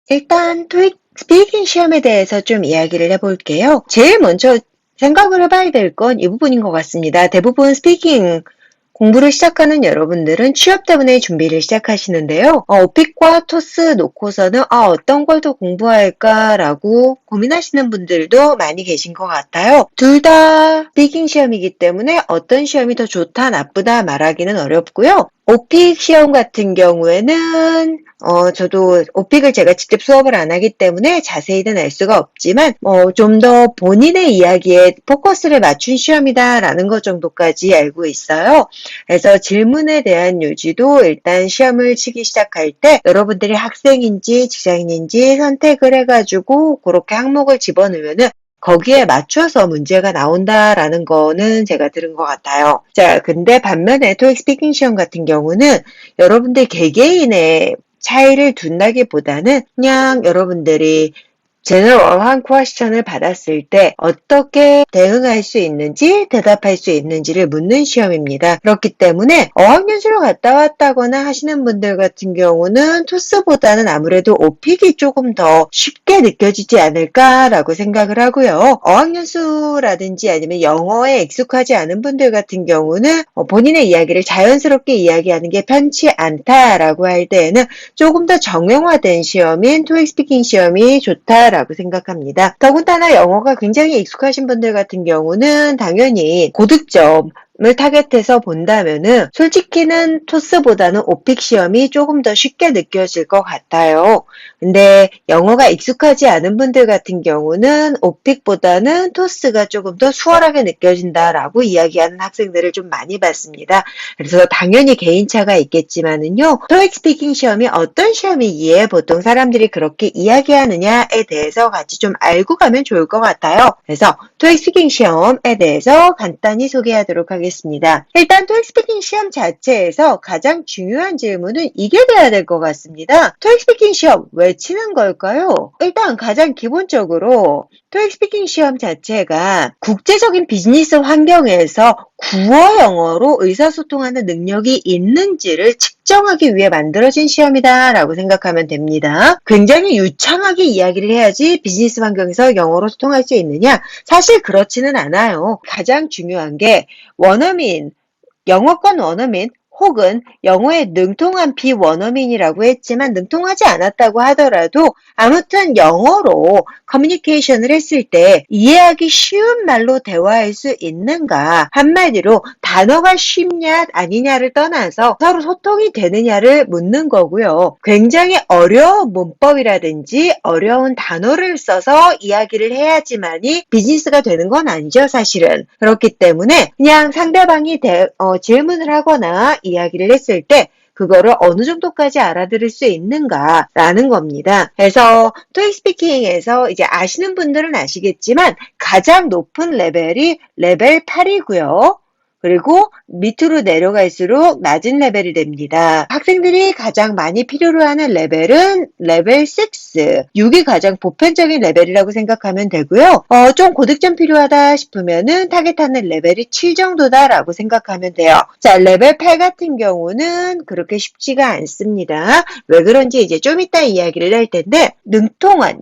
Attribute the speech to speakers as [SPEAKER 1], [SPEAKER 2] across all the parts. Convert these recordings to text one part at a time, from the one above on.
[SPEAKER 1] 일단 토익 스피킹 시험에 대해서 좀 이야기를 해볼게요. 제일 먼저 생각을 해봐야 될 건 이 부분인 것 같습니다. 대부분 스피킹 공부를 시작하는 여러분들은 취업 때문에 준비를 시작하시는데요. 오픽과 토스 놓고서는 어떤 걸 더 공부할까라고 고민하시는 분들도 많이 계신 것 같아요. 둘 다 스피킹 시험이기 때문에 어떤 시험이 더 좋다, 나쁘다 말하기는 어렵고요. 오픽 시험 같은 경우에는 저도 오픽을 제가 직접 수업을 안 하기 때문에 자세히는 알 수가 없지만 좀 더 본인의 이야기에 포커스를 맞춘 시험이다라는 것 정도까지 알고 있어요. 그래서 질문에 대한 요지도 일단 시험을 치기 시작할 때 여러분들이 학생인지 직장인인지 선택을 해가지고 그렇게 항목을 집어넣으면은 거기에 맞춰서 문제가 나온다라는 거는 제가 들은 것 같아요. 자, 근데 반면에 토익 스피킹 시험 같은 경우는 여러분들 개개인의 차이를 둔다기보다는 그냥 여러분들이 제너럴한 퀘스천을 받았을 때 어떻게 대응할 수 있는지 대답할 수 있는지를 묻는 시험입니다. 그렇기 때문에 어학연수를 갔다 왔다거나 하시는 분들 같은 경우는 토스보다는 아무래도 오픽이 조금 더 쉽게 느껴지지 않을까라고 생각을 하고요. 어학연수라든지 아니면 영어에 익숙하지 않은 분들 같은 경우는 본인의 이야기를 자연스럽게 이야기하는 게 편치 않다라고 할 때에는 조금 더 정형화된 시험인 토익 스피킹 시험이 좋다라고 생각합니다. 더군다나 영어가 굉장히 익숙하신 분들 같은 경우는 당연히 고득점을 타겟해서 본다면은 솔직히는 토스보다는 오픽 시험이 조금 더 쉽게 느껴질 것 같아요. 근데 영어가 익숙하지 않은 분들 같은 경우는 오픽보다는 토스가 조금 더 수월하게 느껴진다라고 이야기하는 학생들을 좀 많이 봤습니다. 그래서 당연히 개인차가 있겠지만은요, 토익 스피킹 시험이 어떤 시험이기에 보통 사람들이 그렇게 이야기하느냐에 대해서 같이 좀 알고 가면 좋을 것 같아요. 그래서 토익 스피킹 시험에 대해서 간단히 소개하도록 하겠습니다. 일단 토익 스피킹 시험 자체에서 가장 중요한 질문은 이게 돼야 될 것 같습니다. 토익 스피킹 시험 왜 치는 걸까요? 일단 가장 기본적으로 토익 스피킹 시험 자체가 국제적인 비즈니스 환경에서 구어 영어로 의사소통하는 능력이 있는지를 측정하기 위해 만들어진 시험이다라고 생각하면 됩니다. 굉장히 유창하게 이야기를 해야지 비즈니스 환경에서 영어로 소통할 수 있느냐? 사실 그렇지는 않아요. 가장 중요한 게 원어민, 영어권 원어민 혹은 영어에 능통한 비원어민이라고 했지만 능통하지 않았다고 하더라도 아무튼 영어로 커뮤니케이션을 했을 때 이해하기 쉬운 말로 대화할 수 있는가? 한마디로 단어가 쉽냐 아니냐를 떠나서 서로 소통이 되느냐를 묻는 거고요. 굉장히 어려운 문법이라든지 어려운 단어를 써서 이야기를 해야지만이 비즈니스가 되는 건 아니죠, 사실은. 그렇기 때문에 그냥 상대방이 질문을 하거나 이야기를 했을 때 그거를 어느 정도까지 알아들을 수 있는가라는 겁니다. 그래서 토익 스피킹에서 이제 아시는 분들은 아시겠지만 가장 높은 레벨이 레벨 8이고요. 그리고 밑으로 내려갈수록 낮은 레벨이 됩니다. 학생들이 가장 많이 필요로 하는 레벨은 레벨 6, 6이 가장 보편적인 레벨이라고 생각하면 되고요. 좀 고득점 필요하다 싶으면은 타겟하는 레벨이 7 정도다라고 생각하면 돼요. 자, 레벨 8 같은 경우는 그렇게 쉽지가 않습니다. 왜 그런지 이제 좀 이따 이야기를 할 텐데,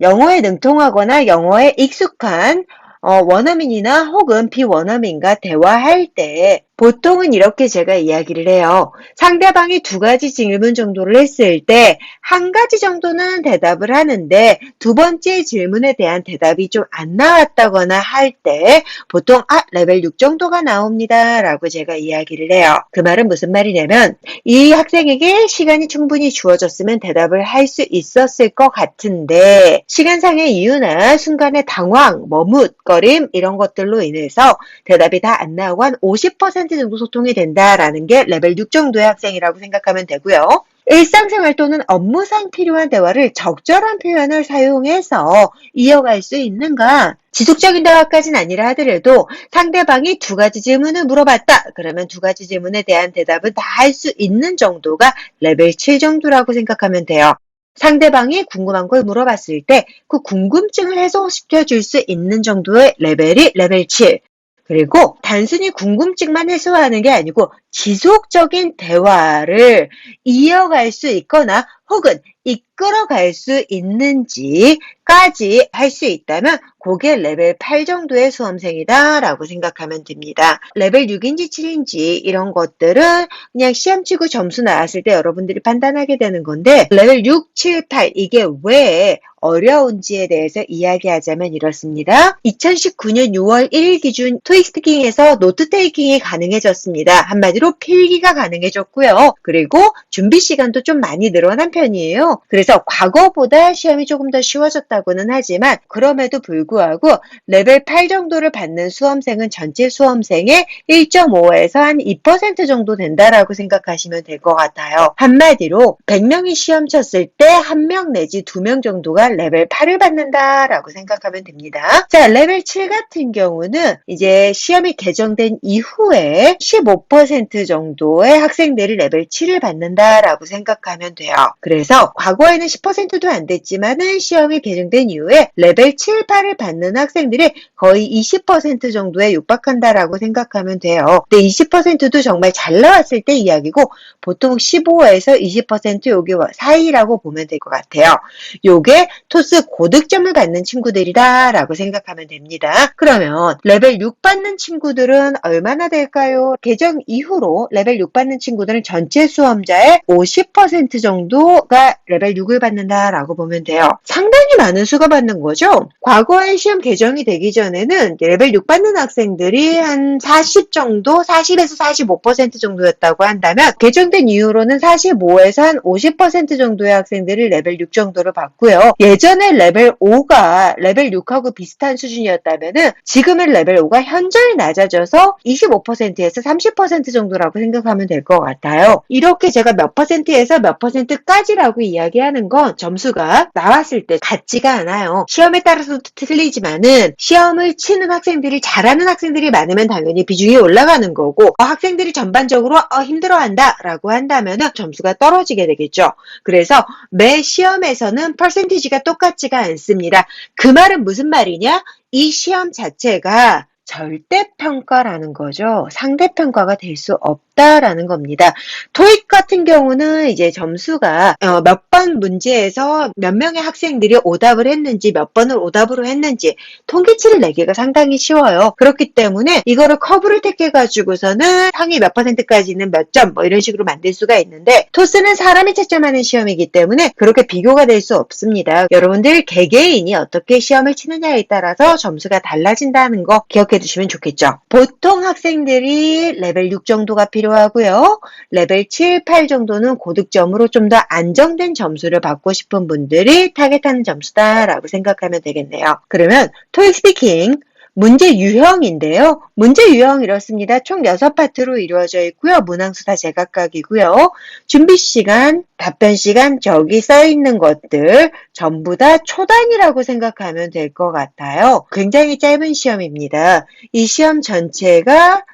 [SPEAKER 1] 영어에 능통하거나 영어에 익숙한 원어민이나 혹은 비원어민과 대화할 때 보통은 이렇게 제가 이야기를 해요. 상대방이 두 가지 질문 정도를 했을 때 한 가지 정도는 대답을 하는데 두 번째 질문에 대한 대답이 좀 안 나왔다거나 할 때 보통 레벨 6 정도가 나옵니다 라고 제가 이야기를 해요. 그 말은 무슨 말이냐면 이 학생에게 시간이 충분히 주어졌으면 대답을 할 수 있었을 것 같은데 시간상의 이유나 순간의 당황, 머뭇거림 이런 것들로 인해서 대답이 다 안 나오고 한 50% 정도 소통이 된다라는 게 레벨 6 정도의 학생이라고 생각하면 되고요. 일상생활 또는 업무상 필요한 대화를 적절한 표현을 사용해서 이어갈 수 있는가? 지속적인 대화까지는 아니라 하더라도 상대방이 두 가지 질문을 물어봤다. 그러면 두 가지 질문에 대한 대답은 다 할 수 있는 정도가 레벨 7 정도라고 생각하면 돼요. 상대방이 궁금한 걸 물어봤을 때 그 궁금증을 해소시켜 줄 수 있는 정도의 레벨이 레벨 7. 그리고 단순히 궁금증만 해소하는 게 아니고 지속적인 대화를 이어갈 수 있거나 혹은 이끌어갈 수 있는지까지 할 수 있다면 그게 레벨 8 정도의 수험생이다라고 생각하면 됩니다. 레벨 6인지 7인지 이런 것들은 그냥 시험 치고 점수 나왔을 때 여러분들이 판단하게 되는 건데 레벨 6, 7, 8 이게 왜 어려운지에 대해서 이야기하자면 이렇습니다. 2019년 6월 1일 기준 토익 스피킹에서 노트 테이킹이 가능해졌습니다. 한마디로 필기가 가능해졌고요. 그리고 준비 시간도 좀 많이 늘어난 편이에요. 그래서 과거보다 시험이 조금 더 쉬워졌다고는 하지만 그럼에도 불구하고 레벨 8 정도를 받는 수험생은 전체 수험생의 1.5에서 한 2% 정도 된다라고 생각하시면 될 것 같아요. 한마디로 100명이 시험 쳤을 때 1명 내지 2명 정도가 레벨 8을 받는다라고 생각하면 됩니다. 자, 레벨 7 같은 경우는 이제 시험이 개정된 이후에 15% 정도의 학생들이 레벨 7을 받는다라고 생각하면 돼요. 그래서 과거에는 10%도 안 됐지만은 시험이 개정된 이후에 레벨 7, 8을 받는 학생들이 거의 20% 정도에 육박한다라고 생각하면 돼요. 근데 20%도 정말 잘 나왔을 때 이야기고 보통 15에서 20% 여기 사이라고 보면 될 것 같아요. 요게 토스 고득점을 받는 친구들이다라고 생각하면 됩니다. 그러면 레벨 6 받는 친구들은 얼마나 될까요? 개정 이후로 레벨 6 받는 친구들은 전체 수험자의 50% 정도가 레벨 6을 받는다라고 보면 돼요. 상당히 많은 수가 받는 거죠. 과거에 시험 개정이 되기 전에는 레벨 6 받는 학생들이 한 40 정도, 40에서 45% 정도였다고 한다면 개정된 이후로는 45에서 한 50% 정도의 학생들이 레벨 6 정도를 받고요. 예전에 레벨 5가 레벨 6하고 비슷한 수준이었다면은 지금은 레벨 5가 현저히 낮아져서 25%에서 30% 정도라고 생각하면 될 것 같아요. 이렇게 제가 몇 퍼센트에서 몇 퍼센트까지라고 이야기하는 건 점수가 나왔을 때 같지가 않아요. 시험에 따라서도 틀리지만은 시험을 치는 학생들이 잘하는 학생들이 많으면 당연히 비중이 올라가는 거고 학생들이 전반적으로 힘들어한다 라고 한다면은 점수가 떨어지게 되겠죠. 그래서 매 시험에서는 퍼센티지가 똑같지가 않습니다. 그 말은 무슨 말이냐? 이 시험 자체가 절대평가라는 거죠. 상대평가가 될 수 없다라는 겁니다. 토익 같은 경우는 이제 점수가 몇 번 문제에서 몇 명의 학생들이 오답을 했는지 몇 번을 오답으로 했는지 통계치를 내기가 상당히 쉬워요. 그렇기 때문에 이거를 커브를 택해가지고서는 상위 몇 퍼센트까지는 몇 점 뭐 이런 식으로 만들 수가 있는데 토스는 사람이 채점하는 시험이기 때문에 그렇게 비교가 될 수 없습니다. 여러분들 개개인이 어떻게 시험을 치느냐에 따라서 점수가 달라진다는 거 기억해 두시면 좋겠죠. 보통 학생들이 레벨 6 정도가 필요하고요. 레벨 7, 8 정도는 고득점으로 좀 더 안정된 점수를 받고 싶은 분들이 타겟하는 점수다라고 생각하면 되겠네요. 그러면 토익 스피킹 문제 유형인데요. 문제 유형 이렇습니다. 총 6파트로 이루어져 있고요. 문항수 다 제각각이고요. 준비 시간, 답변 시간, 저기 써 있는 것들 전부 다 초단이라고 생각하면 될 것 같아요. 굉장히 짧은 시험입니다. 이 시험 전체가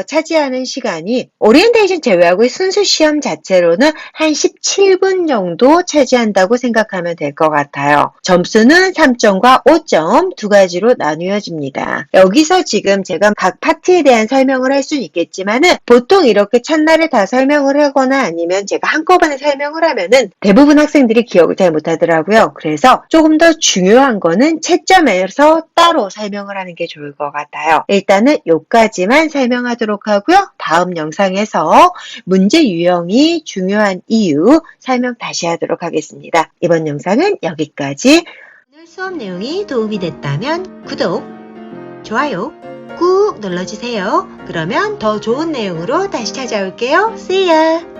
[SPEAKER 1] 차지하는 시간이 오리엔테이션 제외하고 순수 시험 자체로는 한 17분 정도 차지한다고 생각하면 될 것 같아요. 점수는 3점과 5점 두 가지로 나누어집니다. 여기서 지금 제가 각 파트에 대한 설명을 할 수는 있겠지만은 보통 이렇게 첫날에 다 설명을 하거나 아니면 제가 한꺼번에 설명을 하면은 대부분 학생들이 기억을 잘 못하더라고요. 그래서 조금 더 중요한 거는 채점에서 따로 설명을 하는 게 좋을 것 같아요. 일단은 요까지만 설명하도록 하고요. 다음 영상에서 문제 유형이 중요한 이유 설명 다시 하도록 하겠습니다. 이번 영상은 여기까지. 오늘 수업 내용이 도움이 됐다면 구독, 좋아요 꾹 눌러주세요. 그러면 더 좋은 내용으로 다시 찾아올게요. See ya!